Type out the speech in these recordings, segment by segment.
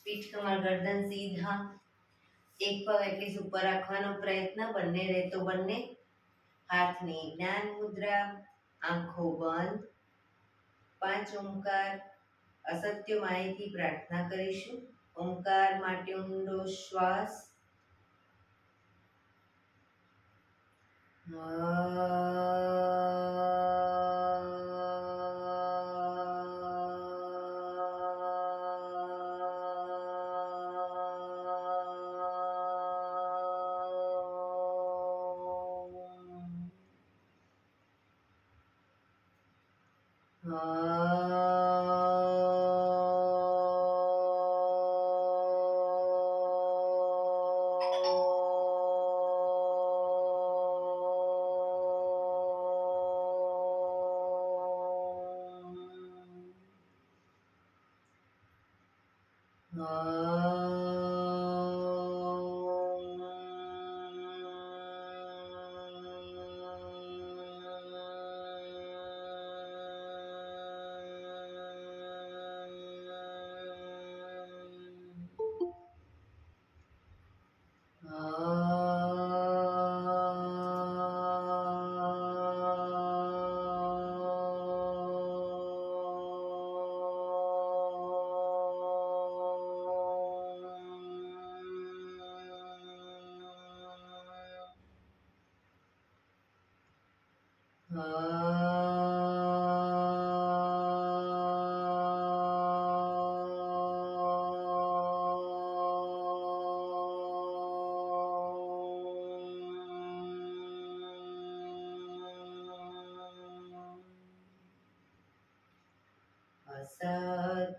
પીઠ કમર ગરદન સીધા, એક પગ એટલી ઉપર રાખવાનો પ્રયત્ન, બંને રહેતો બંને. હાથની જ્ઞાન મુદ્રા, આંખો બંધ. 5 ઓમકાર અસત્ય માહિતી પ્રાર્થના કરીશું. ઓમકાર માટે ઊંડો શ્વાસ.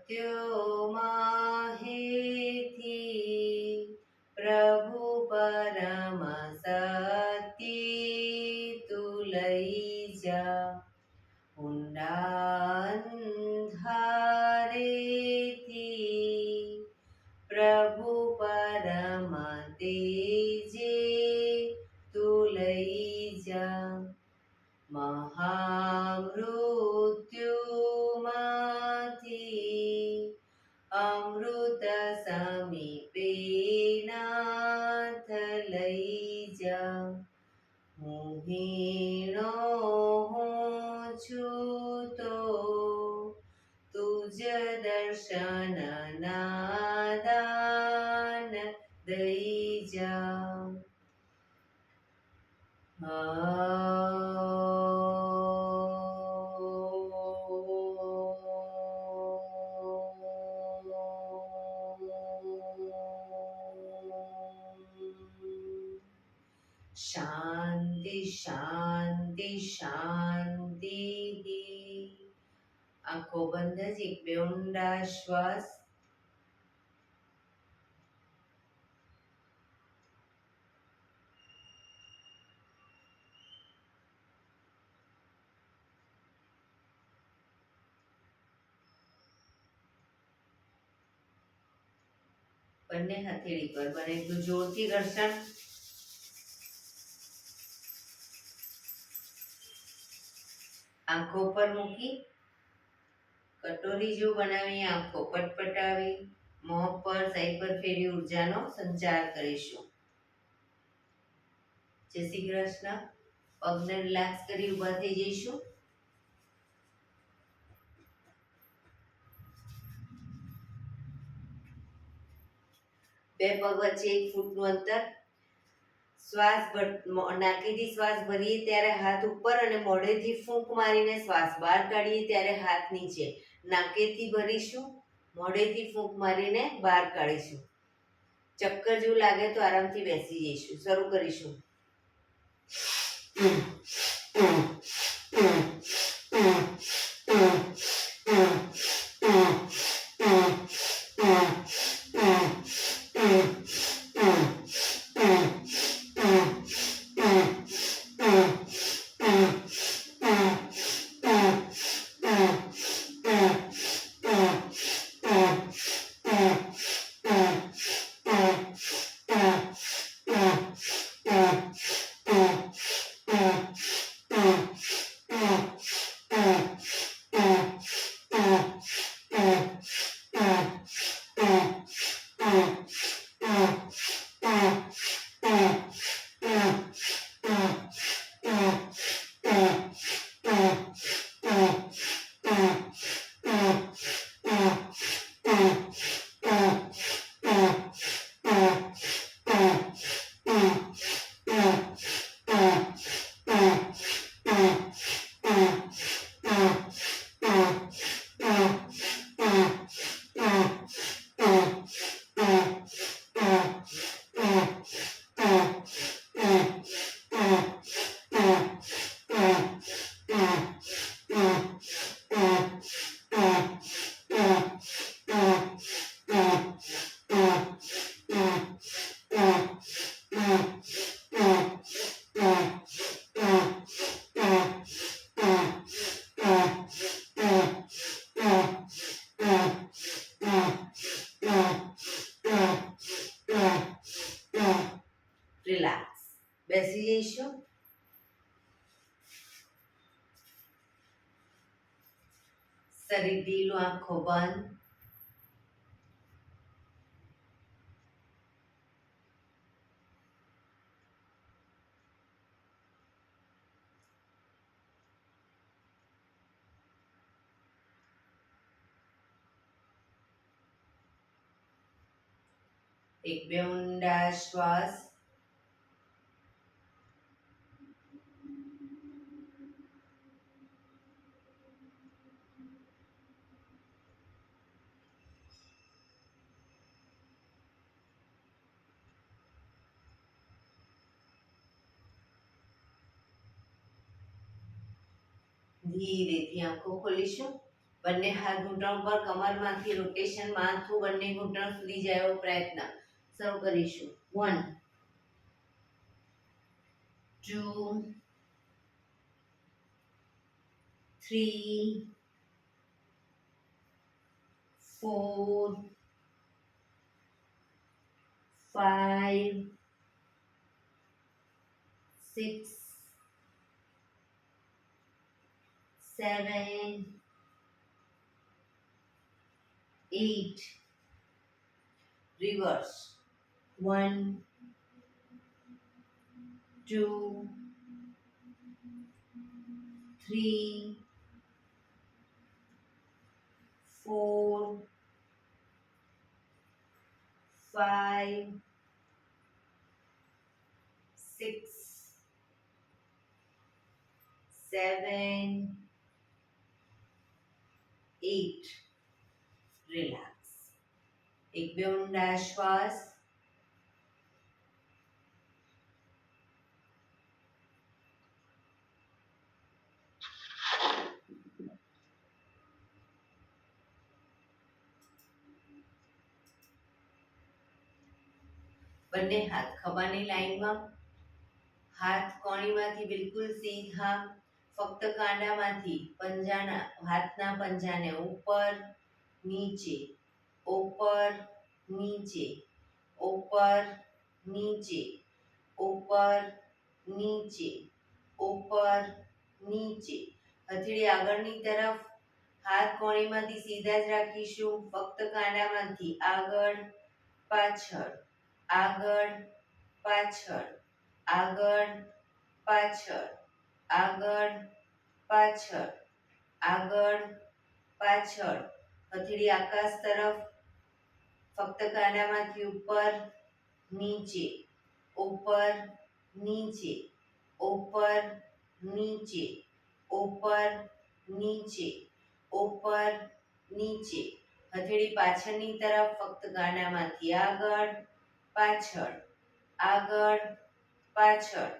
સત્યોમાં હેથી પ્રભુ પરમ સત્ય તું લઈ જા. ઊંડા અંધારેથી પ્રભુ પરમ તેજે તું લઈ જા. મહામૃત્યુમાંથી અમૃત સમીપે નાથ લઈ જા. હું હીણો હું છું તો તુજ દર્શન નાદાન દઈ જા. શાંતિ શાંતિ શાંતિ. આંખો બંધ જ એક બે ઊંડા શ્વાસ. બંને હથેળી પર બને એટલું જોરથી ઘર્ષણ. આંખો પર મૂકી કટોરી જેવું બનાવી આંખો પટપટાવી મોં પર સાઈડ પર ફેરવી ઉર્જાનો સંચાર કરીશું. જય શ્રી કૃષ્ણ. પગને રિલેક્સ કરી ઊભા થઈ જઈશું. બે પગ વચ્ચે 1 ફૂટનું અંતર. શ્વાસ નાકેથી શ્વાસ ભરીએ ત્યારે હાથ ઉપર અને મોઢેથી ફૂંક મારીને શ્વાસ બહાર કાઢીએ ત્યારે હાથ નીચે. નાકેથી ભરીશું, મોઢેથી ફૂંક મારીને બહાર કાઢીશું. ચક્કર જેવું લાગે તો આરામથી બેસી જઈશું. શરૂ કરીશું. શરીર ઢીલું, આંખો બંધ. એક બે ઊંડા શ્વાસ. ધીરેથી આંખો ખોલીશું. બંને હાથ ઘૂંટણ પર, કમરમાંથી રોટેશન, માથું બંને ઘૂંટણ સુધી જાય એવો પ્રયત્ન. શરૂ કરીશું. 1 2 3 4 5 6 7 8. Reverse. 1 2 3 4 5 6 7 8. Relax. એક બે ઊંડા શ્વાસ. બંને હાથ ખભાની લાઈનમાં, હાથ કોણીમાંથી બિલકુલ સીધા, ફક્ત કાંડામાંથી હાથના પંજાને ઉપર નીચે, ઉપર નીચે, ઉપર નીચે, ઉપર નીચે, ઉપર નીચે. હથેળી આગળની તરફ, હાથ કોણીમાંથી સીધા જ રાખીશું, ફક્ત કાંડામાંથી આગળ પાછળ, આગળ પાછળ, આગળ પાછળ, આગળ પાછળ, આગળ પાછળ. હથેળી આકાશ તરફ, ફક્ત કાંડામાંથી ઉપર નીચે, ઉપર નીચે, ઉપર નીચે, ઉપર નીચે, ઉપર નીચે. હથેળી પાછળની તરફ, ફક્ત કાંડામાંથી આગળ પાછળ, આગળ પાછળ,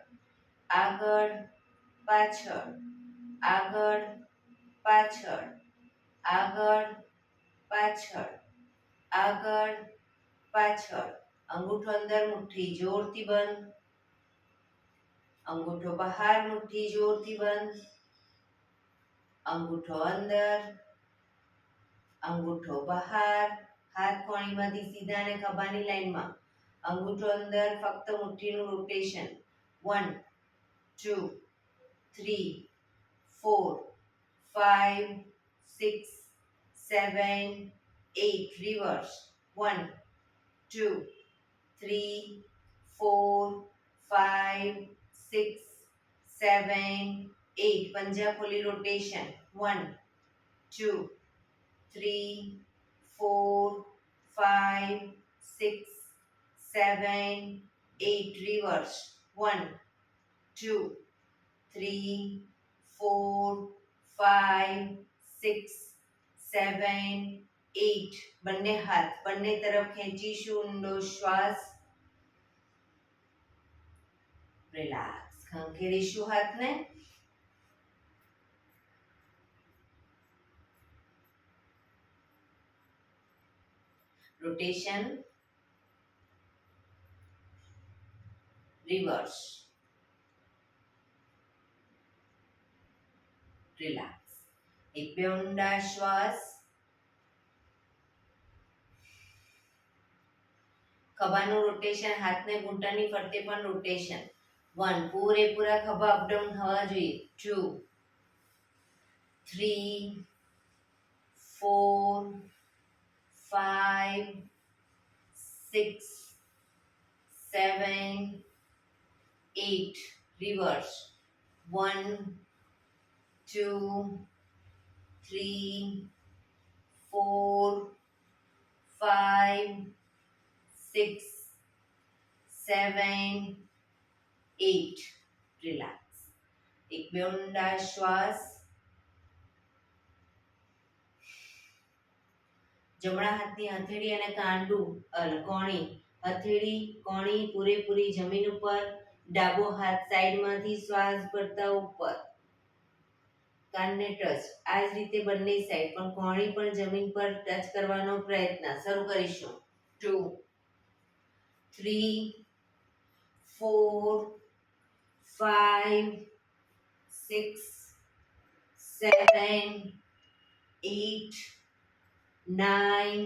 આગળ પાછળ, આગળ પાછળ, આગળ પાછળ, આગળ પાછળ. અંગૂઠો અંદર, મુઠ્ઠી જોરથી બંધ. અંગૂઠો બહાર, મુઠ્ઠી જોરથી બંધ. અંગૂઠો અંદર, અંગૂઠો બહાર. હાથ કોણીમાંથી સીધા અને ખભાની લાઈનમાં. અંગૂઠો અંદર, ફક્ત મુઠ્ઠીનું રોટેશન. 1 2 3 4 5 6 7 8. Reverse. 1 2 3 4 5 6 7 8. પંજા ખોલી રોટેશન. 1 2 3 4 5 6 7 8. Reverse. 1 2 3 4 5 6 7 8. બંને હાથ બંને તરફ ખેંચીશું. ઊંડો શ્વાસ. રિલેક્સ. ખંખેરીશું હાથને. રોટેશન. રિવર્સ. રિલેક્સ. એક બે ઊંડા શ્વાસ. ખભાનું રોટેશન, હાથને ઘૂંટણની ફરતે પણ રોટેશન. 1 પૂરેપૂરા ખભા અપડાઉન થવા જોઈએ. 2 3 4 5 6 7 8 reverse 1 2 3 4 5 6 7 8 રિલેક્સ. એક બે ઊંડા શ્વાસ. જમણા હાથની હથેળી અને કોણી, હથેળી કોણી પૂરેપૂરી જમીન ઉપર, ડાબો હાથ સાઈડમાંથી શ્વાસ ભરતા ઉપર, કાનને ટચ. આ જ રીતે બંને સાઈડ પણ કોણી પણ જમીન પર ટચ કરવાનો પ્રયત્ન. શરૂ કરીશું. 2 3 4 5 6 7 8 9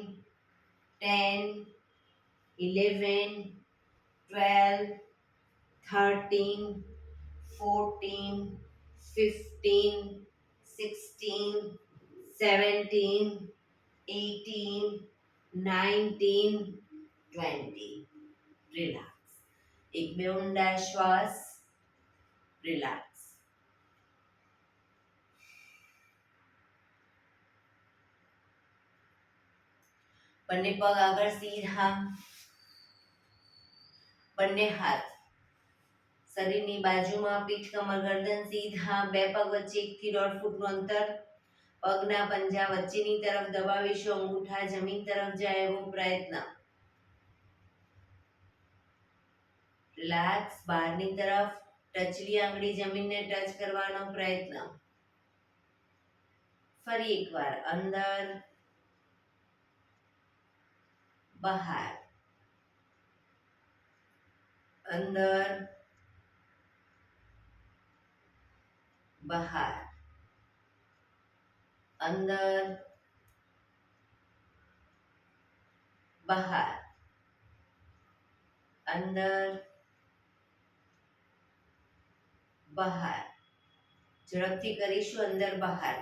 10 11 12 13 14 15 16 17 18 19 20. રિલેક્સ. એક બે ઊંડા શ્વાસ. રિલેક્સ. બંને પગ આગળ સીધા, બંને હાથ શરીરની બાજુમાં, પીઠ કમર ગરદન સીધા, બે પગ વચ્ચે 1 થી 1.5 ફૂટનું અંતર, પગના પંજા વચ્ચેની તરફ દબાવીશું, અંગૂઠા જમીન તરફ જાય એવો પ્રયત્ન. રિલેક્સ. બહારની તરફ ટચલી આંગળી જમીનને ટચ કરવાનો પ્રયત્ન. ફરી એકવાર અંદર બહાર, અંદર બહાર, અંદર બહાર, અંદર બહાર. ઝડપથી કરીશું. અંદર બહાર.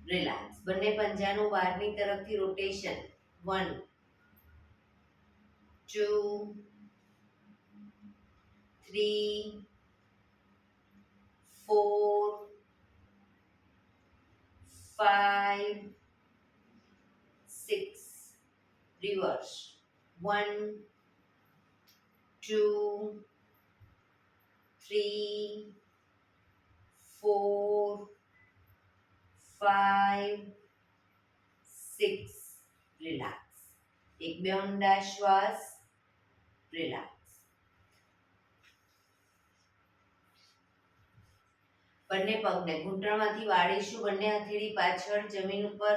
રિલેક્સ. બંને પંજાનું બહારની તરફથી રોટેશન. 1 2 3 4 5 6 reverse 1 2 3 4 5 6. રિલેક્સ. એક બે ઊંડા શ્વાસ. રિલેક્સ. બંને પગને ઘૂંટણમાંથી વાળીશું, બંને હથેળી પાછળ જમીન ઉપર,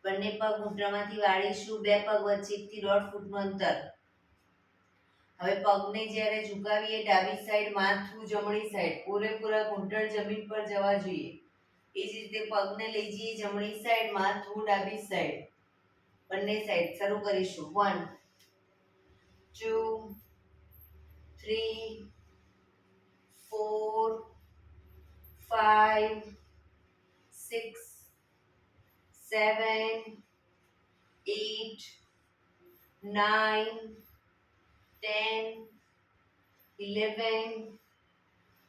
બંને પગ ઘૂંટણમાંથી વાળીશું, બે પગ વચ્ચે 1 થી 1.5 ફૂટનું અંતર. હવે પગને જ્યારે ઝુકાવીએ ડાબી સાઈડ, માથું જમણી સાઈડ, પૂરેપૂરા ઘૂંટણ જમીન પર જવા જોઈએ. એ જ રીતે પગને લઈ જઈએ જમણી સાઈડ, માથું ડાબી સાઈડ, બંને સાઈડ. શરૂ કરીશું. 1 2 3 4 5 6 7 8 9 10 11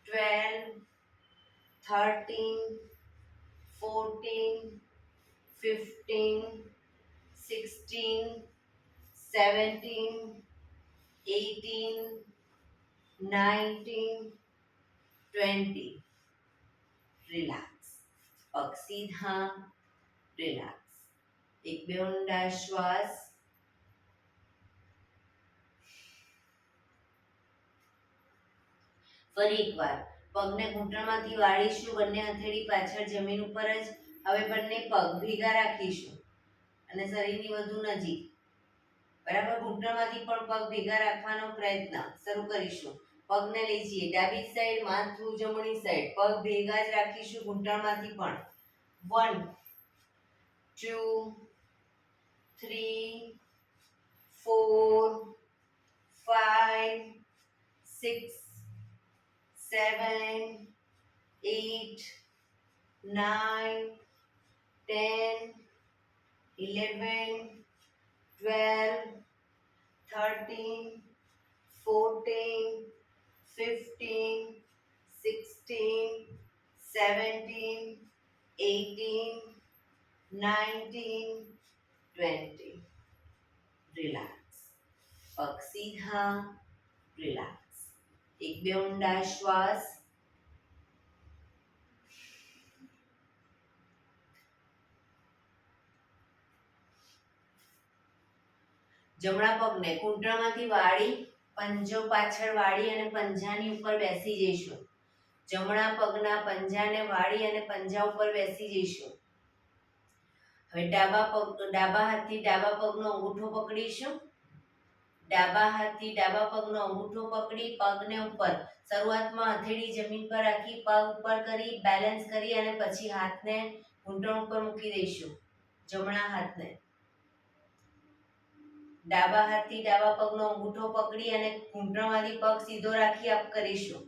12 13 14 15 16 17 18 19 20. રિલેક્સ. પગ સીધા. રિલેક્સ. એક બે ઊંડા શ્વાસ. ફરી એકવાર પગને ઘૂંટણમાંથી વાળીશું, બંને હથેળી પાછળ જમીન ઉપર જ. હવે બંને પગ ભેગા રાખીશું અને શરીરની વધુ નજીક. બરાબર. ઘૂંટણમાંથી પણ પગ ભેગા રાખવાનો પ્રયત્ન. શરૂ કરીશું. પગને લઈ જઈએ ડાબી સાઈડ, માથું જમણી સાઈડ, પગ ભેગા જ રાખીશું ઘૂંટણમાંથી પણ. 1 2 3 4 5 9, 10, 11, 12, 13, 14, 15, 16, 17, 18, 19, 20. રિલેક્સ. પગ સીધા. રિલેક્સ. એક બે ઊંડા શ્વાસ. જમણા પગને ઘૂંટણમાંથી વાળી, પંજો પાછળ વાળી અને પંજાની ઉપર બેસી જઈશું. જમણા પગના પંજાને વાળી અને પંજા ઉપર બેસી જઈશું. હવે ડાબા હાથથી ડાબા પગનો અંગૂઠો પકડીશું. ડાબા હાથથી ડાબા પગનો અંગૂઠો પકડી પગને ઉપર, શરૂઆતમાં હથેળી જમીન પર રાખી પગ ઉપર કરી બેલેન્સ કરી અને પછી હાથને ઘૂંટણ ઉપર મૂકી દઈશું. જમણા હાથને ડાબા હાથથી ડાબા પગનો અંગૂઠો પકડી અને ઘૂંટણમાંથી પગ સીધો રાખી અપ કરીશું.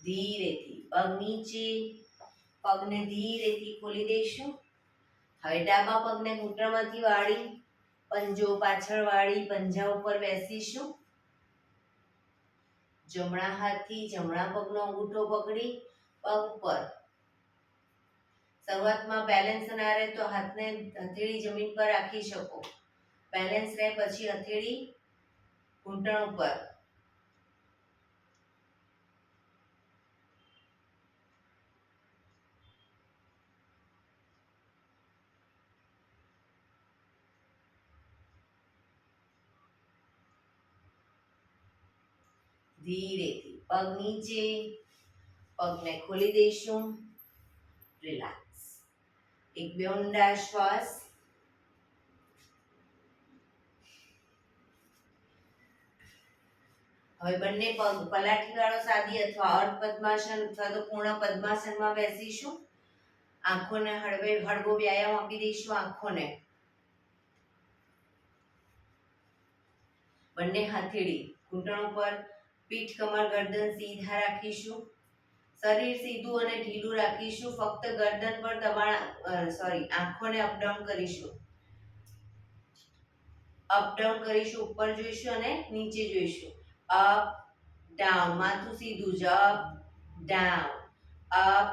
ધીરેથી પગ નીચે, પગને ધીરેથી ખોલી દઈશું. હવે ડાબા પગને ઘૂંટણમાંથી વાળી, પંજો પાછળ વાળી પંજા ઉપર બેસીશું. જમણા હાથથી જમણા પગનો અંગૂઠો પકડી પગ ઉપર, શરૂઆતમાં બેલેન્સ ના રહે તો હાથને હથેળી જમીન પર રાખી શકો. બેલેન્સ રહે પછી હથેળી ઘૂંટણ ઉપર. ધીરેથી પગ નીચે, પગને ખોલી દઈશું. રિલેક્સ. એક બે ઊંડા શ્વાસ. હવે બંને પગ પલાઠી વાળો સાદી અથવા અર્ધ પદ્માસન અથવા તો પૂર્ણ પદ્માસનમાં બેસીશું. આંખોને હળવો વ્યાયામ આપી દઈશું. આંખોને બંને હથેળી ઘૂંટણ ઉપર, પીઠ કમર ગરદન સીધા રાખીશું. શરીર સીધું અને ઢીલું રાખીશું. ફક્ત ગરદન પર આંખોને અપડાઉન કરીશું. અપડાઉન કરીશું. ઉપર જોઈશું અને નીચે જોઈશું. Up down. માથું સીધું જ. Up down, up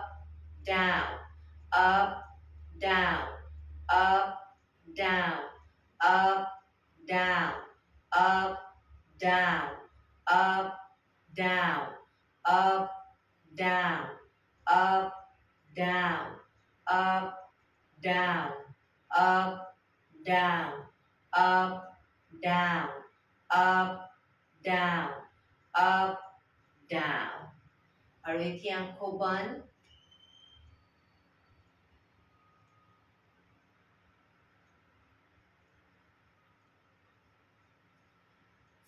down, up down, up down, up down, up down, up down, up down, up, down, up, down, up, down, up, down, up, down, up, down. હળવેથી આંખો બંધ.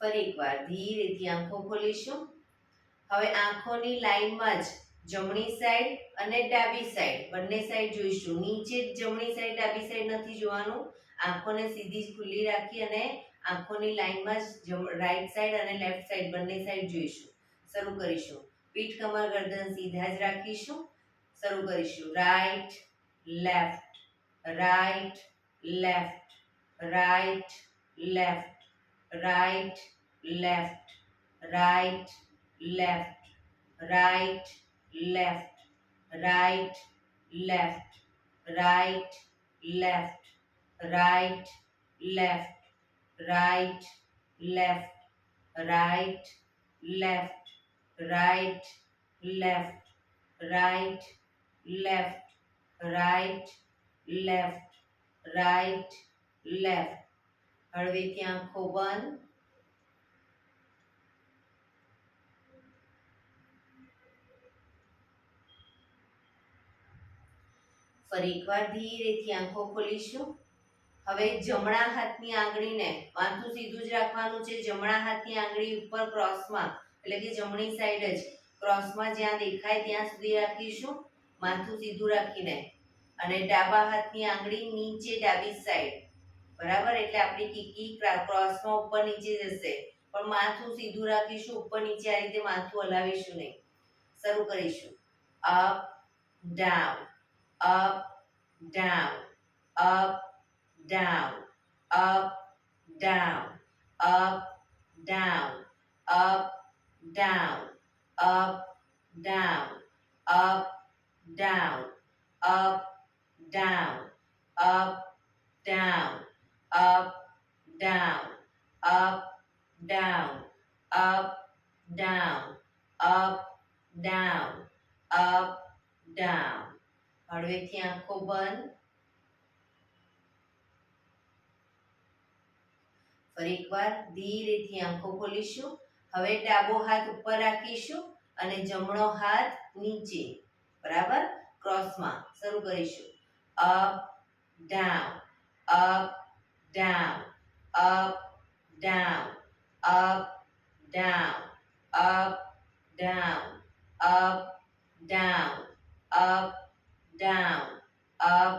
ફરી એકવાર ધીરેથી આંખો ખોલીશું. હવે આંખોની લાઈનમાં જ જમણી સાઈડ અને ડાબી સાઈડ બંને સાઈડ જોઈશું. નીચે જમણી સાઈડ ડાબી સાઈડ નથી જોવાનું. આંખોને સીધી જ ખુલ્લી રાખી અને આંખોની લાઈનમાં જ રાઈટ સાઈડ અને લેફ્ટ સાઈડ બંને સાઈડ જોઈશું. શરૂ કરીશું. પીઠ કમર ગરદન સીધા જ રાખીશું. શરૂ કરીશું. Right left, right left, right left, right left, right left, right, left, right, left, right, left, right, left, right, left, right, left, right, left, right, left, right, left, right, left. હળવેથી આંખો બંધ. ફરી એકવાર ધીરેથી આંખો ખોલીશું. હવે જમણા હાથની આંગળીને માથું સીધું જ રાખવાનું છે. જમણા હાથની આંગળી ઉપર ક્રોસમાં, એટલે કે જમણી સાઈડ જ ક્રોસમાં જ્યાં દેખાય ત્યાં સુધી રાખીશું. માથું સીધું રાખીને અને ડાબા હાથની આંગળી નીચે ડાબી સાઈડ, બરાબર. એટલે આપણી કીકી ક્રોસમાં ઉપર નીચે જશે, પણ માથું સીધું રાખીશું, ઉપર નીચે આ રીતે માથું હલાવીશું નહીં. શરૂ કરીશું. Up down, up down, up down, up down, up down, up down, up down, up down, up down, up down, up down, up down, up down, up down, up down. હળવેથી આંખો બંધ. ફરી એકવાર ધીરેથી આંખો ખોલીશું. હવે ડાબો હાથ ઉપર રાખીશું અને જમણો હાથ નીચે, બરાબર, ક્રોસમાં. શરૂ કરીશું. Up down, up down, up down, up down, up down, up down, up down, up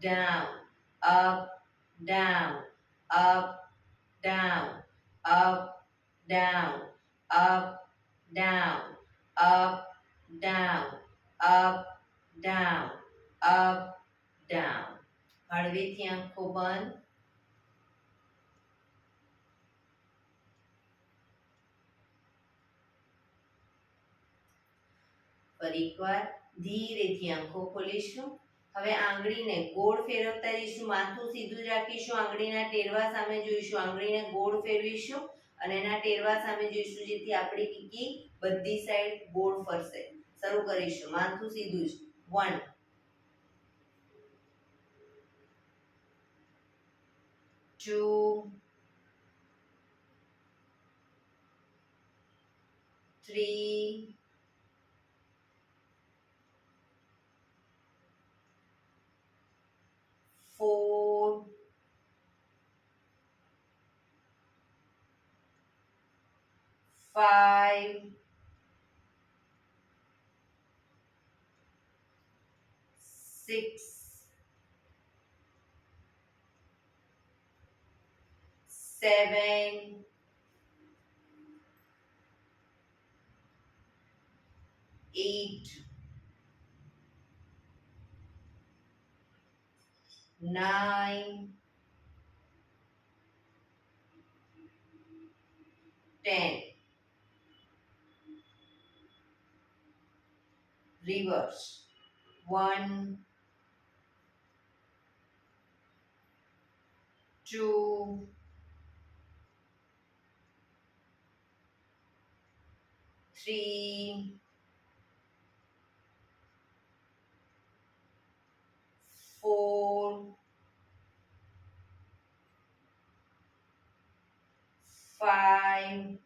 down, up down, up down, up, down, up, down, up, down, up, down, up, down. હળવેથી આંખો બંધ. ફરી એકવાર ધીરેથી આંખો ખોલીશું. હવે આંગળીને ગોળ ફેરવતા જઈશું, માથું સીધું જ રાખીશું, આંગળીના ટેરવા સામે જોઈશું, આંગળીને ગોળ ફેરવીશું અને એના ટેરવા સામે જોઈશું, જેથી આપણી કીકી બધી સાઈડ ગોળ ફરશે. શરૂ કરીશું. માથું સીધું જ. 1 2 3 4 5 6 7 8 9 10. Reverse. 1 2 3 4 5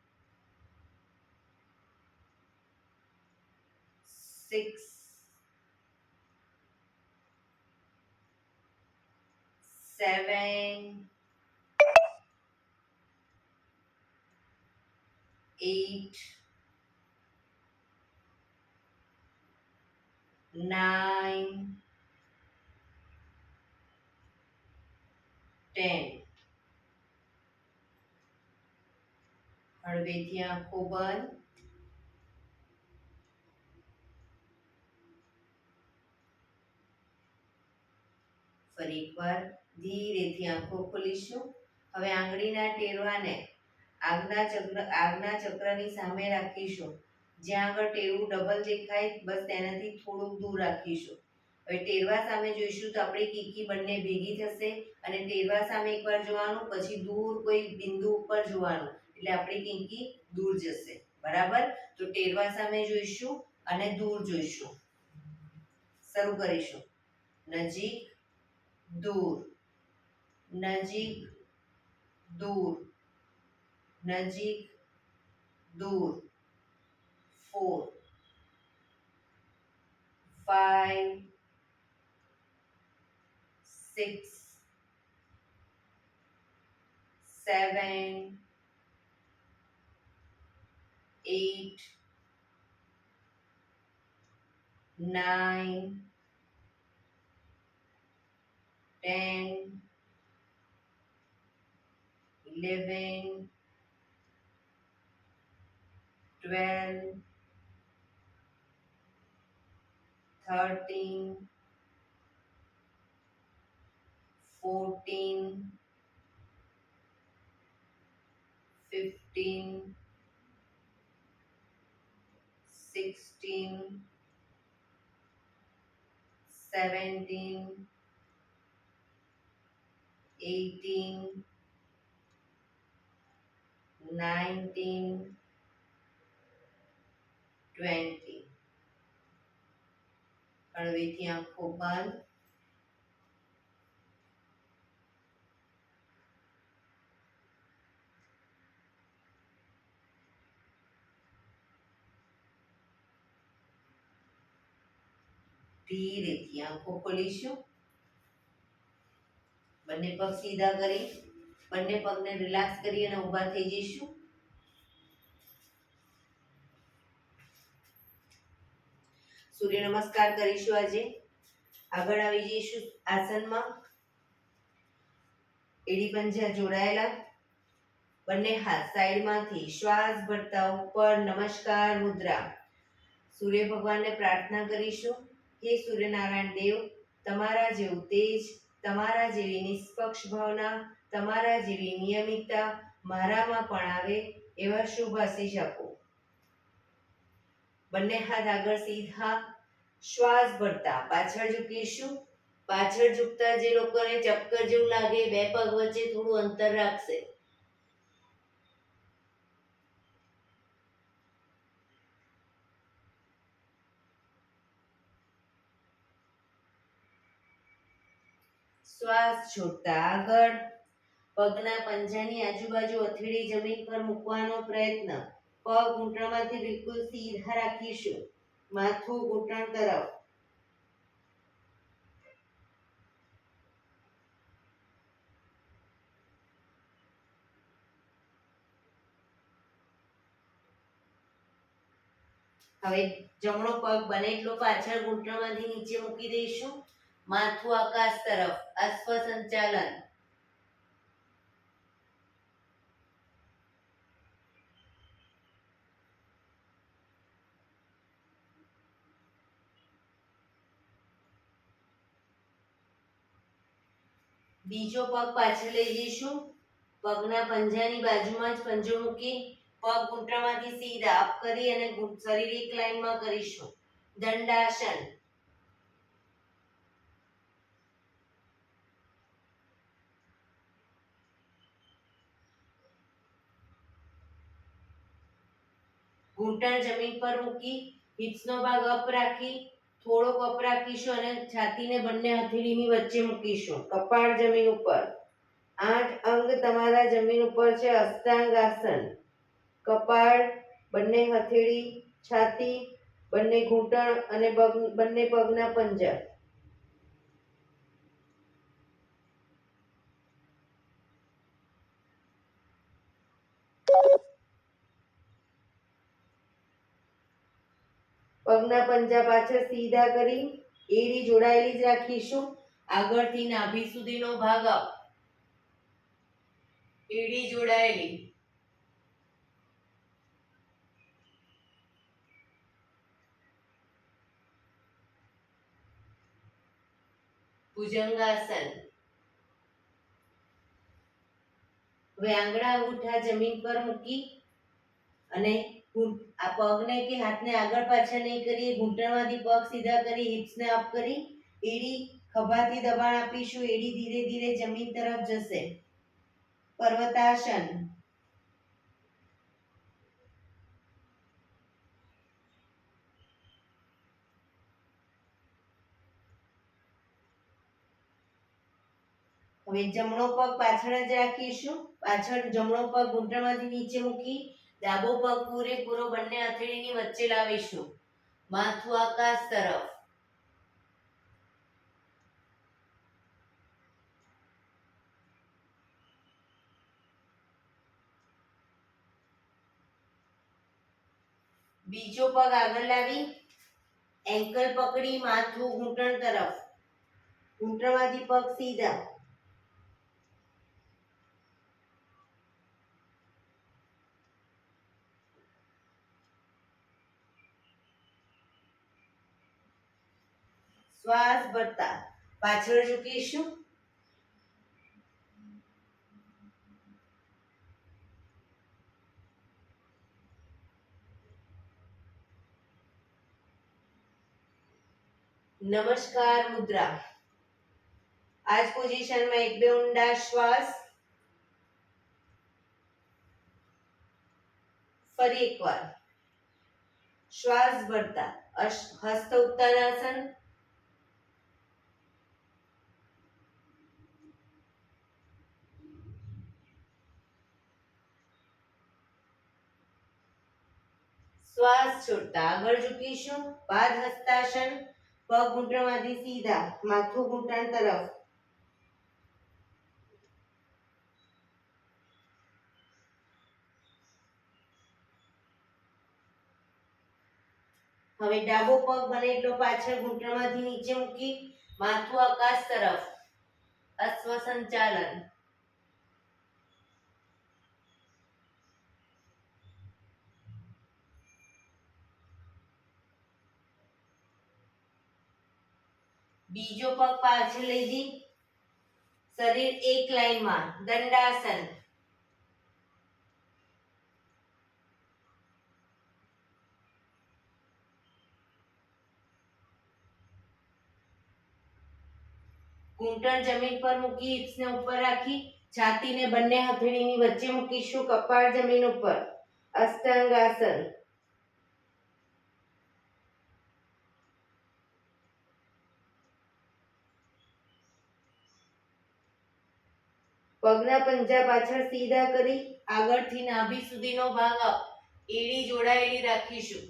6 7 8 9 10. હળવેથી આંખો બંધ. ફરી એકવાર ધીરેથી આંખો ખોલીશું. હવે આંગળીના ટેરવાને આગના ચક્રની સામે રાખીશું. જ્યાં આગળ ટેરવું ડબલ દેખાય, બસ તેનાથી થોડુંક દૂર રાખીશું. હવે ટેરવા સામે જોઈશું તો આપણી કીકી બંને ભેગી થશે અને ટેરવા સામે એકવાર જોવાનું, પછી દૂર કોઈ બિંદુ ઉપર જોવાનું, એટલે આપણી કીકી દૂર જશે. બરાબર. તો ટેરવા સામે જોઈશું અને દૂર જોઈશું. શરૂ કરીશું. નજીક, દૂર, નજીક, દૂર, નજીક, દૂર. 4 5 6 7 8 9 10, 11, 12, 13, 14, 15, 16, 17, 18, 19, 20. હળવેથી આંખો બંધ. ધીરેથી આંખો ખોલીશું. બંને પગ સીધા કરી બંને પગને રિલેક્સ કરી અને ઊભા થઈ જઈશું. સૂર્ય નમસ્કાર કરીશું. આજે આગળ આવી જઈશું આસનમાં. એડી પંજા જોડાયેલા, બંને હાથ સાઈડમાંથી શ્વાસ ભરતા ઉપર નમસ્કાર મુદ્રા. સૂર્ય ભગવાનને પ્રાર્થના કરીશું, હે સૂર્યનારાયણ દેવ, તમારા જેવું તેજ, તમારા જેવી નિષ્પક્ષ ભાવના, તમારા જેવી નિયમિતતા મારામાં પણ આવે એવા શુભ આશીષ આપો. બંને હાથ આગળ સીધા, શ્વાસ ભરતા પાછળ ઝૂકીશું. પાછળ ઝૂકતા જે લોકોને ચક્કર જેવું લાગે, બે પગ વચ્ચે થોડું અંતર રાખશે. શ્વાસ છોડતા આગળ, પગના પંજાની આજુબાજુ હથેળી જમીન પર મૂકવાનો પ્રયત્ન. પગ ઘૂંટણમાંથી બિલકુલ સીધા રાખીશું. માથું ઘૂંટણ તરફ. હવે જમણો પગ બને એટલો પાછળ ઘૂંટણમાંથી નીચે મૂકી દઈશું. માથું આકાશ તરફ, અશ્વ સંચાલન. બીજો પગ પાછળ લઈ જઈશું. પગના પંજાની બાજુમાં જ પંજો મૂકી પગ ઘૂંટણમાંથી સીધા અપ કરી અને શરીર એક લાઈનમાં કરીશું. દંડાસન. ઘૂંટણ જમીન પર મૂકી હિપ્સનો ભાગ અપ રાખી થોડોક અપ રાખીશું અને છાતીને બંને હથેળીની વચ્ચે મૂકીશું. કપાળ જમીન ઉપર. 8 અંગ તમારા જમીન ઉપર છે. અષ્ટાંગ આસન. કપાળ, બંને હથેળી, છાતી, બંને ઘૂંટણ અને બંને પગના પંજા. પગના પંજા પાછળ સીધા કરી એડી જોડાયેલી જ રાખીશું. આગળથી નાભી સુધીનો ભાગ અપ. એડી જોડાયેલી. ભુજંગાસન. હવે આંગળા અંગૂઠા જમીન પર મૂકી અને આ પગને કે હાથને આગળ પાછળ નહીં કરીએ. ઘૂંટણમાંથી પગ સીધા કરી હિપ્સને અપ કરી એડી ખભાથી દબાણ આપીશું. એડી ધીરે ધીરે જમીન તરફ જશે. પર્વતાસન. હવે જમણો પગ પાછળ જ રાખીશું. પાછળ જમણો પગ ઘૂંટણમાંથી નીચે મૂકી ડાબો પગ પૂરેપૂરો બંને હથેળીની વચ્ચે લાવીશું. માથું આકાશ તરફ. બીજો પગ આગળ લાવી એન્કલ પકડી માથું ઘૂંટણ તરફ. ઘૂંટણમાંથી પગ સીધા. શ્વાસ ભરતા પાછળ ઝૂકીશું. નમસ્કાર મુદ્રા. આ જ પોઝિશનમાં એક બે ઊંડા શ્વાસ. ફરી એકવાર શ્વાસ ભરતા હસ્ત ઉત્તાનાસન. શ્વાસ છોડતા આગળ ઝૂકીશું. પાદ હસ્તાસન. પગ ઘૂંટણમાંથી સીધા, માથું ઘૂંટણ તરફ. હવે ડાબો પગ બને એટલો પાછળ ઘૂંટણમાંથી નીચે મૂકી માથું આકાશ તરફ. અશ્વ સંચાલન. બીજો પગ પાછળ લઈ જઈ શરીર એક લાઈનમાં. દંડાસન. ઘૂંટણ જમીન પર મૂકી હિપ્સને ઉપર રાખી છાતીને બંને હથેળીની વચ્ચે મૂકીશું. કપાળ જમીન ઉપર. અષ્ટાંગાસન. પગના પંજા પાછળ સીધા કરી આગળથી નાભી સુધીનો ભાગ એડી જોડાયેલી રાખીશું.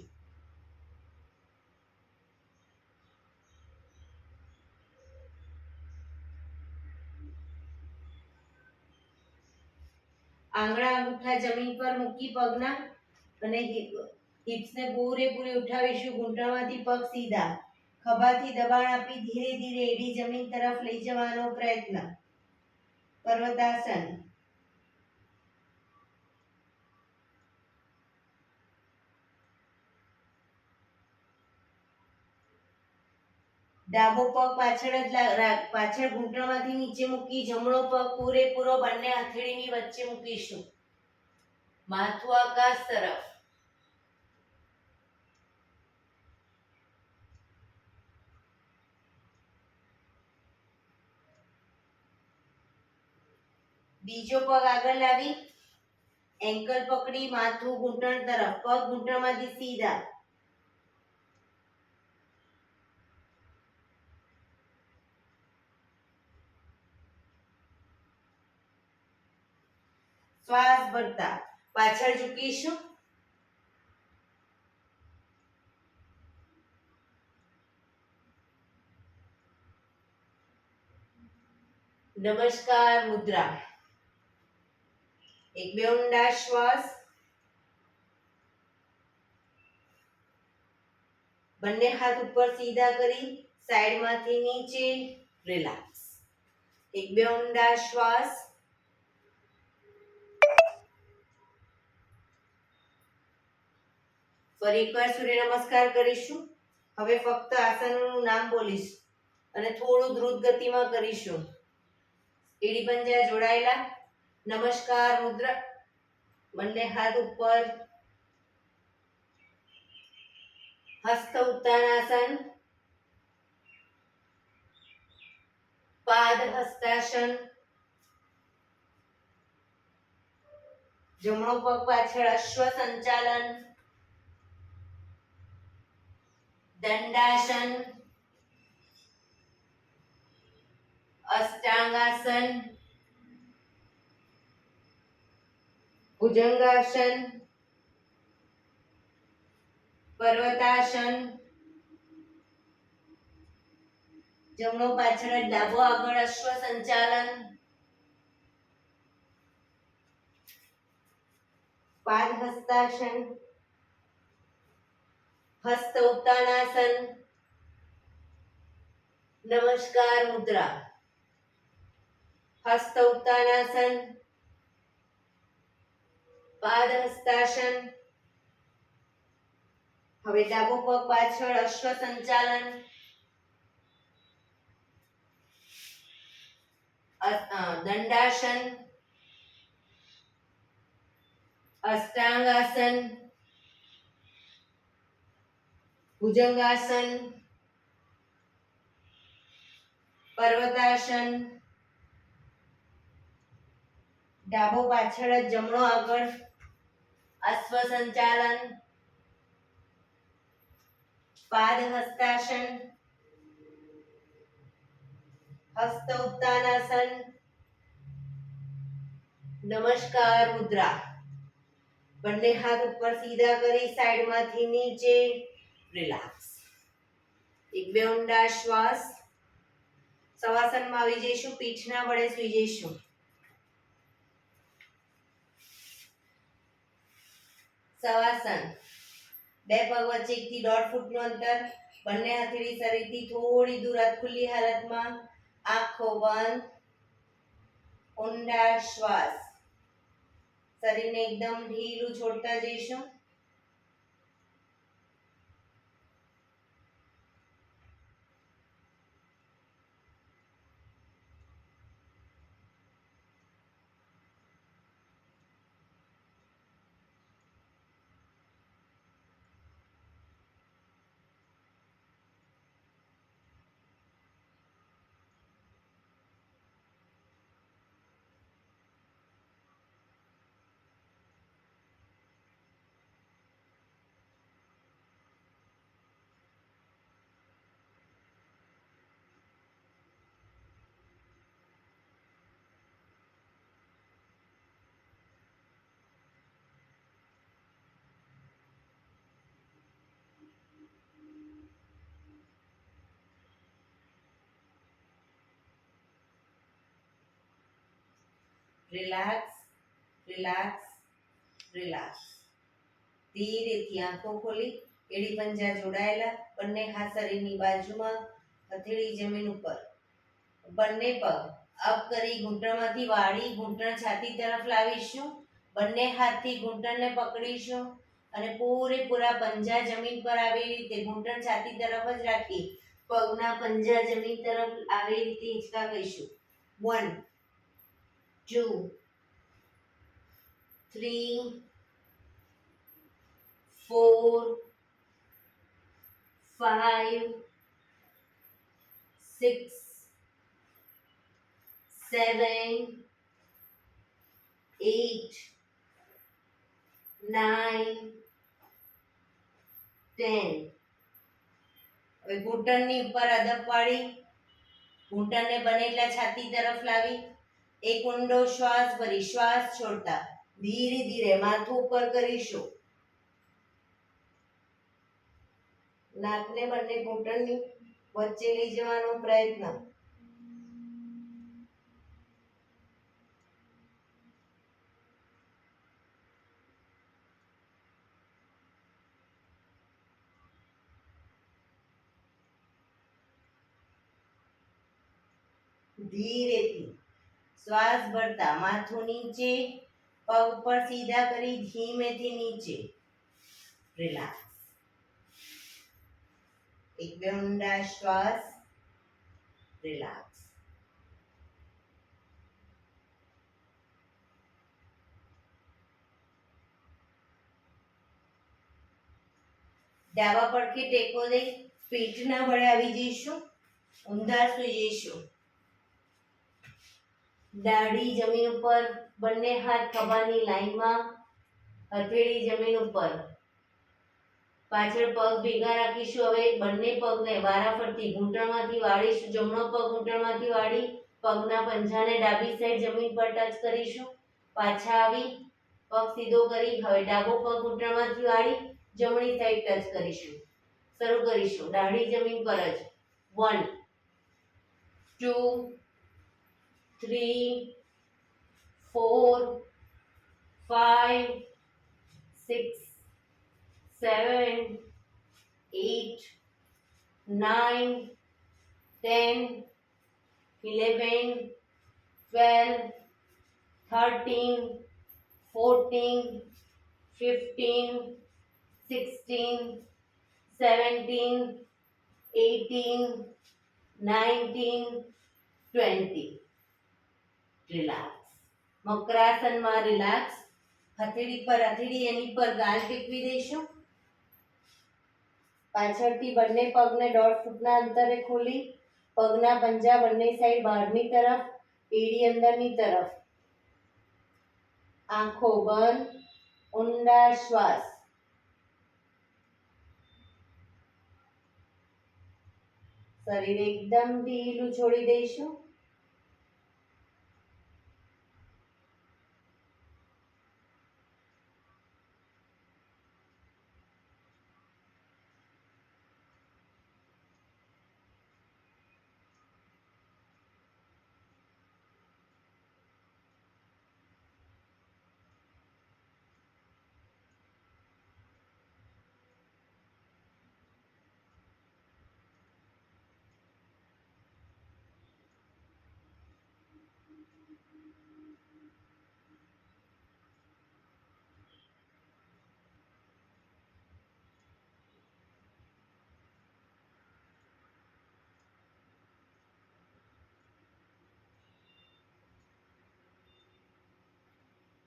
આંગળા અંગૂઠા જમીન પર મૂકી પગના અને હિપ્સને પૂરેપૂરી ઉઠાવીશું. ઘૂંટણમાંથી પગ સીધા. ખભાથી દબાણ આપી ધીરે ધીરે એડી જમીન તરફ લઈ જવાનો પ્રયત્ન. પર્વતાસન. ડાબો પગ પાછળ ઘૂંટણમાંથી નીચે મૂકી જમણો પગ પૂરેપૂરો બંને હથેળીની વચ્ચે મૂકીશું. માથું આકાશ તરફ. બીજો પગ આગળ લાવી એન્કલ પકડી માથું ઘૂંટણ તરફ. પગ ઘૂંટણમાંથી સીધા. શ્વાસ ભરતા પાછળ ઝૂકીશું. નમસ્કાર મુદ્રા. એક બે ઊંડા શ્વાસ. બંને હાથ ઉપર સીધા કરી સાઈડમાંથી નીચે. રિલેક્સ. એક બે ઊંડા શ્વાસ. ફરી એકવાર સૂર્ય નમસ્કાર કરીશું. હવે ફક્ત આસનનું નામ બોલીશ અને થોડું દ્રુત ગતિમાં કરીશું. એડી પંજા જોડાયેલા. નમસ્કાર મુદ્રા. બંને હાથ ઉપર. હસ્ત ઉત્તાનાસન. પાદ હસ્તાસન. જમણો પગ પાછળ અશ્વ સંચાલન. દંડાસન. અષ્ટાંગાસન. ભુજંગાસન. પર્વતાસન. જમણો પાછળ ડાબો આગળ અશ્વ સંચાલન. પાદ હસ્તાસન. હસ્ત ઉત્તાનાસન. નમસ્કાર મુદ્રા, હસ્ત ઉત્તાનાસન, પાદ હસ્તાસન. હવે ડાબો પગ પાછળ અશ્વ સંચાલન, દંડાસન, અષ્ટાંગાસન, ભુજંગાસન, પર્વતાસન. ડાબો પાછળ જ જમણો આગળ, અશ્વ સંચાલન, પાદ હસ્તાસન, હસ્ત ઉત્તાનાસન, નમસ્કાર મુદ્રા. બંને હાથ ઉપર સીધા કરી સાઈડમાંથી નીચે, રિલેક્સ. એક બે ઊંડા શ્વાસ. શવાસનમાં આવી જઈશું, પીઠના વડે સૂઈ જઈશું. શવાસન. બે પગ વચ્ચે 1 થી 1.5 ફૂટનું અંતર. બંને હથેળી શરીરથી થોડી દૂર ખુલ્લી હાલતમાં, આંખો બંધ. ઊંડા શ્વાસ. શરીરને એકદમ ઢીલું છોડતા જઈશું. Relax, relax, relax. ધીરેથી આંખો ખોલી, એડી પંજા જોડાયેલા, બંને હાથ શરીરની બાજુમાં, હથેળી જમીન ઉપર. બંને પગ અપ કરી ઘૂંટણમાંથી વાળી ઘૂંટણ છાતી તરફ લાવીશું. બંને હાથથી ઘૂંટણને પકડીશું અને પૂરેપૂરા પંજા જમીન પર આવી રીતે ઘૂંટણ છાતી તરફ જ રાખી પગના પંજા જમીન તરફ આવી રીતે હિંચકા કહીશું. 1 2 3 4 5 6 7 8 9 10. હવે ઘૂંટણની ઉપર અદબ વાળી ઘૂંટણને બને એટલા છાતી તરફ લાવી એક ઊંડો શ્વાસ ભરી શ્વાસ છોડતા ધીરે ધીરે માથું ઉપર કરીશું. નાકને બંને ઘૂંટણની વચ્ચે લઈ જવાનો પ્રયત્ન. ધીરેથી શ્વાસ ભરતા માથું નીચે, પગ ઉપર સીધા કરી ધીમેથી નીચે. રિલેક્સ. એક બે ઊંડા શ્વાસ. રિલેક્સ. ડાબા પડખે ટેકો દઈ પીઠના વડે આવી જઈશું, ઊંધા સૂઈ જઈશું. દાઢી જમીન ઉપર, બંને હાથ ખભાની લાઈનમાં, હથેળી જમીન ઉપર. પાછળ પગ ભેગા રાખીશું. હવે બંને પગને વારાફરતી ઘૂંટણમાંથી વાળીશું. જમણો પગ ઘૂંટણમાંથી વાળી પગના પંજાને ડાબી સાઈડ જમીન પર ટચ કરીશું. પાછા આવી પગ સીધો કરી હવે ડાબો પગ ઘૂંટણમાંથી વાળી જમણી સાઈડ ટચ કરીશું. શરૂ કરીશું દાઢી જમીન પર જ. 1 2 3 4 5 6 7 8 9 10, 11, 12, 13, 14, 15, 16, 17, 18, 19, 20. રિલેક્સ. મકરાસનમાં રિલેક્સ. હથેળી પર હથેળી એની પર ગાલ ટેકવી દઈશું. પાછળથી બંને પગને 1.5 ફૂટના અંતરે ખોલી પગના પંજા બંને સાઈડ બહારની તરફ, એડી અંદરની તરફ. આંખો બંધ, ઊંડા શ્વાસ. શરીર એકદમ ઢીલું છોડી દઈશું.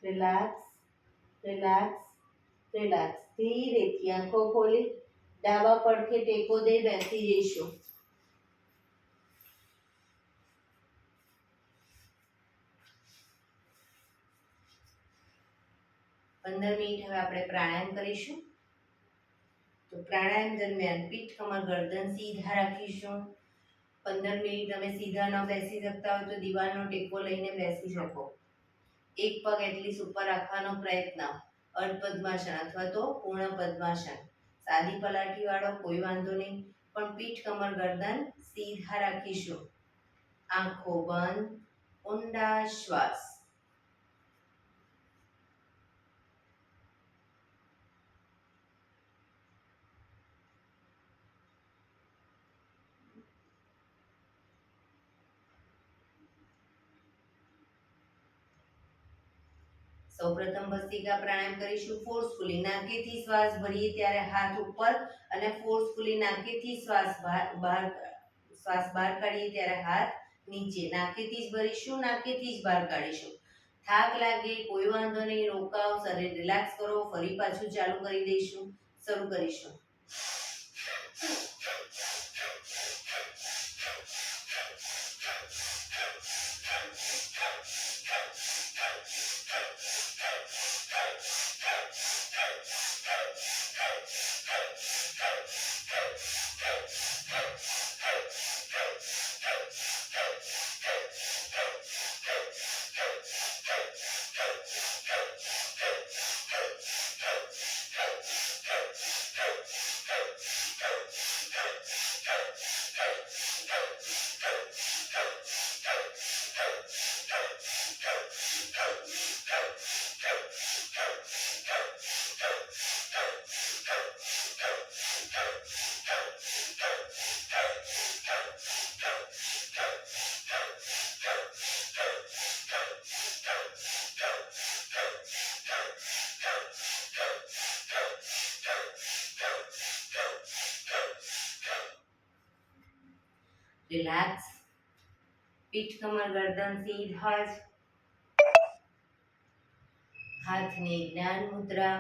Relax, relax, relax. ધીરેથી આંખો ખોલી ડાબા પડખે ટેકો દઈ બેસી જઈશું. 15 મિનિટ હવે આપણે પ્રાણાયામ કરીશું. તો પ્રાણાયામ દરમિયાન પીઠ, કમર, ગરદન સીધા રાખીશું. 15 મિનિટ તમે સીધા ન બેસી શકતા હોય તો દીવાલનો ટેકો લઈને બેસી શકો. એક પગ એટલીસ્ટ ઉપર રાખવાનો પ્રયત્ન. અર્ધ પદ્માસન અથવા તો પૂર્ણ પદ્માસન. સાદી પલાઠી વાળો કોઈ વાંધો નહીં, પણ પીઠ, કમર, ગરદન સીધા રાખીશું. આંખો બંધ, ઊંડા શ્વાસ. સૌપ્રથમ ભસ્ત્રિકા પ્રાણાયામ કરીશું. ફોર્સફુલી નાકેથી શ્વાસ ભરીએ ત્યારે હાથ ઉપર અને ફોર્સફુલી નાકેથી શ્વાસ બહાર કાઢીએ ત્યારે હાથ નીચે. નાકેથી જ ભરીશું, નાકેથી જ બહાર કાઢીશું. થાક લાગે કોઈ વાંધો નહીં, રોકાવ, શરીર રિલેક્સ કરો, ફરી પાછું ચાલુ કરી દઈશું. શરૂ કરીશું. રિલેક્સ. પીઠ, કમર, ગરદન સીધા જ. હાથની જ્ઞાન મુદ્રા.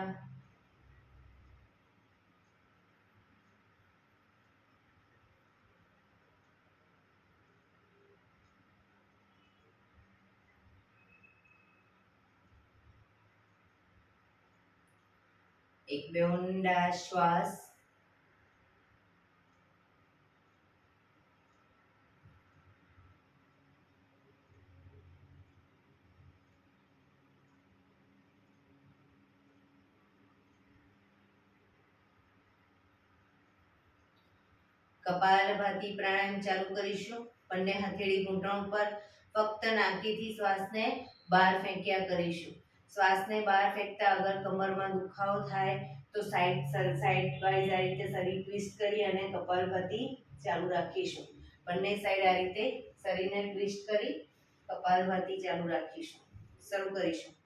એક બે ઊંડા શ્વાસ. કપાલભાતી પ્રાણાયામ ચાલુ કરીશું. બંને હથેળી ઘૂંટણ ઉપર. ફક્ત નાકીથી શ્વાસને બહાર ફેંક્યા કરીશું. શ્વાસને બહાર ફેંકતા અગર કમરમાં દુખાવો થાય તો સાઈડ વાઇઝ આ રીતે શરીર ટ્વિસ્ટ કરી અને કપાલભાતી ચાલુ રાખીશું. બંને સાઈડ આ રીતે શરીરને ટ્વિસ્ટ કરી કપાલભાતિ ચાલુ રાખીશું. શરૂ કરીશું.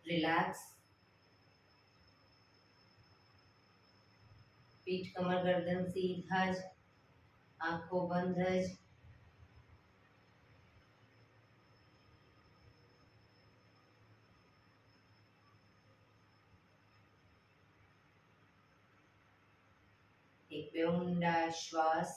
રિલેક્સ. પીઠ કમર ગરદન સીધા જ, આંખો બંધ જ. એક બે ઊંડા શ્વાસ.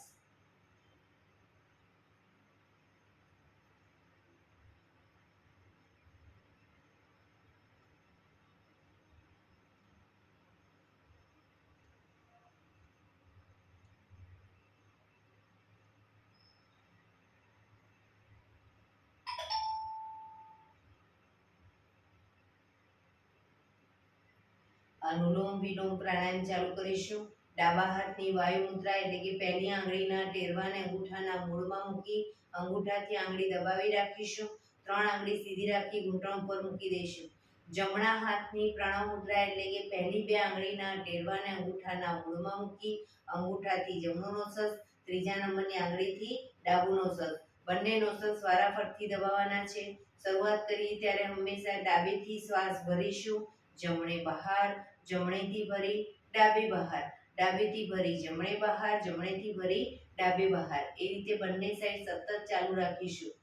અનુલોમ વિલોમ પ્રાણાયામ ચાલુ કરીશું. ડાબા હાથની વાયુ મુદ્રા એટલે કે પહેલી આંગળીના ટેરવાને અંગૂઠાના મૂળમાં મૂકી અંગૂઠાથી આંગળી દબાવી રાખીશું. ત્રણ આંગળી સીધી રાખી ઘૂંટણ ઉપર મૂકી દઈશું. જમણા હાથની પ્રણવ મુદ્રા એટલે કે પહેલી બે આંગળીના ટેરવાને અંગૂઠાના મૂળમાં મૂકી અંગૂઠાથી જમણો નોસસ, ત્રીજા નંબરની આંગળીથી ડાબુ નોસસ, બંને નોસસ વારાફરતી દબાવવાના છે. શરૂઆત કરીએ ત્યારે હંમેશા ડાબેથી શ્વાસ ભરીશું, જમણે બહાર, જમણેથી ભરી ડાબે બહાર, ડાબેથી ભરી જમણે બહાર, જમણેથી ભરી ડાબે બહાર, એ રીતે બંને સાઈડ સતત ચાલુ રાખીશું.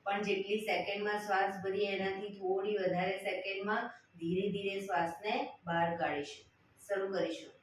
પણ જેટલી સેકન્ડમાં શ્વાસ ભરીએ એનાથી થોડી વધારે સેકન્ડમાં ધીરે ધીરે શ્વાસને બહાર કાઢીશું. શરૂ કરીશું.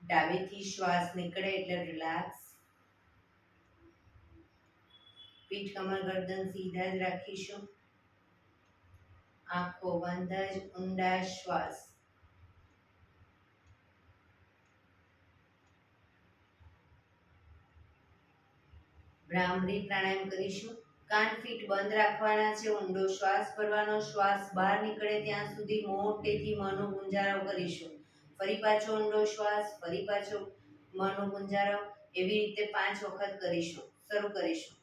ડાબેથી શ્વાસ નીકળે એટલે રિલેક્સ. પીઠ કમર ગરદન સીધા જ રાખીશું. આંખો બંધ જ ઊંડા શ્વાસ. ભ્રામરી પ્રાણાયામ કરીશું. કાન ફીટ બંધ રાખવાના છે. ઊંડો શ્વાસ ભરવાનો. શ્વાસ બહાર નીકળે ત્યાં સુધી મોટેથી મોંનો ગુંજારો કરીશું. ફરી પાછો ઊંડો શ્વાસ, ફરી પાછો મોંનો ગુંજારો. એવી રીતે 5 વખત કરીશું. શરૂ કરીશું.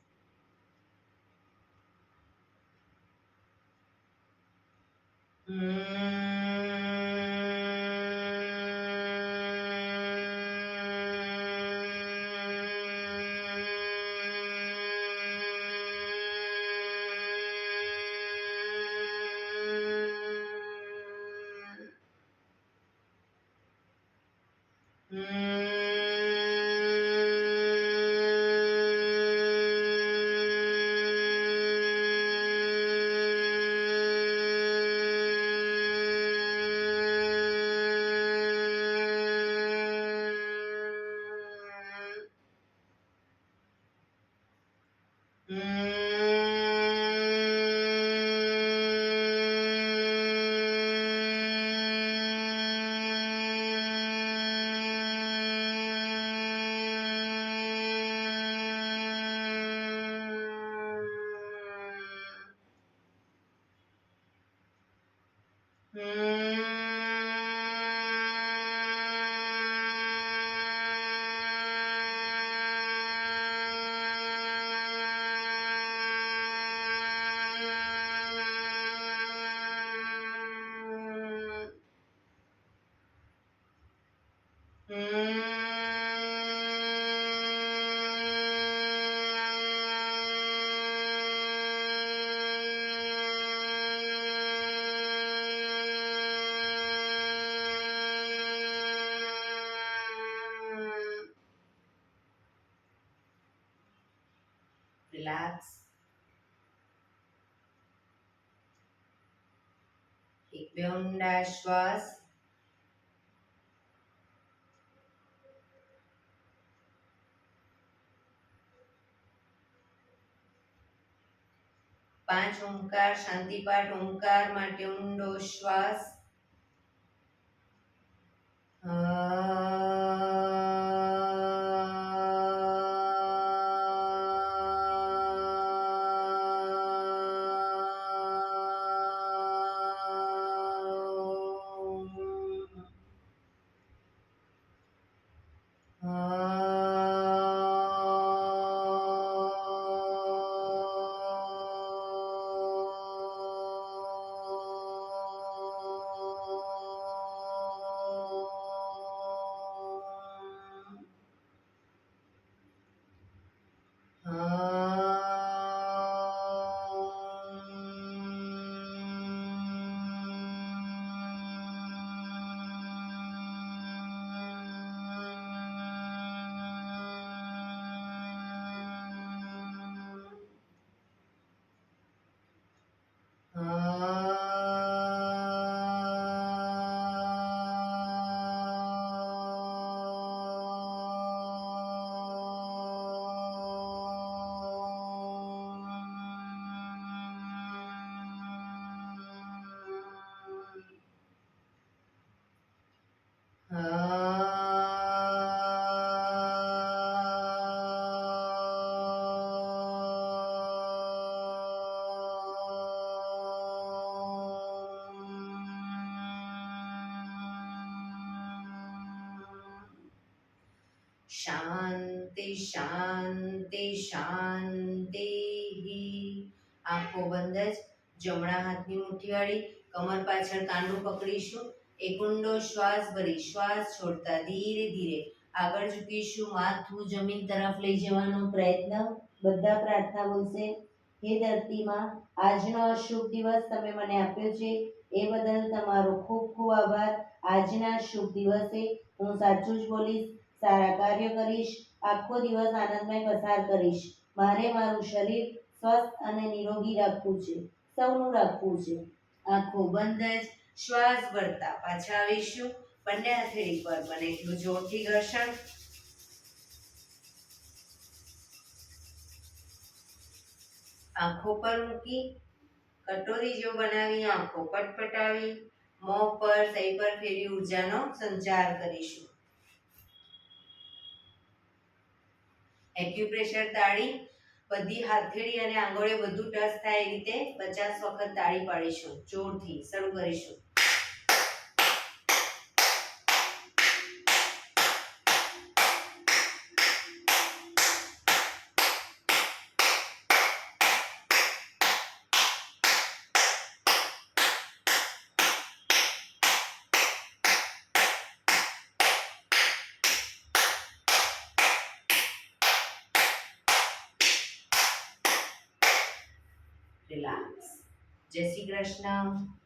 રિલેક્સ. એક બે ઊંડા શ્વાસ. પાંચ ઓમકાર શાંતિ પાઠ. ઓમકાર માટે ઊંડો શ્વાસ. શાંતિ શાંતિ શાંતિ. આંખો બંધ જ. જમણા હાથની મુઠ્ઠીવાળી કમર પાછળ કાંડું પકડીશું. એક ઊંડો શ્વાસ ભરી શ્વાસ છોડતા ધીરે ધીરે આગળ ઝૂકીશું. માથું જમીન તરફ લઈ જવાનો પ્રયત્ન. બધા પ્રાર્થના બોલશે. હે ધરતીમાં, આજનો શુભ દિવસ તમે મને આપ્યો છે એ બદલ તમારો ખૂબ ખૂબ આભાર. આજના શુભ દિવસે હું સાચું જ બોલીશ, સારા કાર્ય કરીશ, આખો દિવસ આનંદમય પસાર કરીશ. મારે મારું શરીર સ્વસ્થ અને નિરોગી રાખવું છે, સૌનું રાખવું છે. આંખો બંધ જ શ્વાસ ભરતા પાછા આવીશું. બંને હથેળી પર બને એટલું જોરથી ઘર્ષણ. આંખો પર મૂકી કટોરી જો બનાવી આંખો પટપટાવી મોં પર સહી પર ફેરવી ઉર્જાનો સંચાર કરીશું. એક્યુપ્રેશર તાળી બધી હથેળી અને આંગળીઓ બધું ટચ થાય એ રીતે 50 વખત તાળી પાડીશું. જોરથી શરૂ કરીશું. રિલેક્સ. જય શ્રી કૃષ્ણ.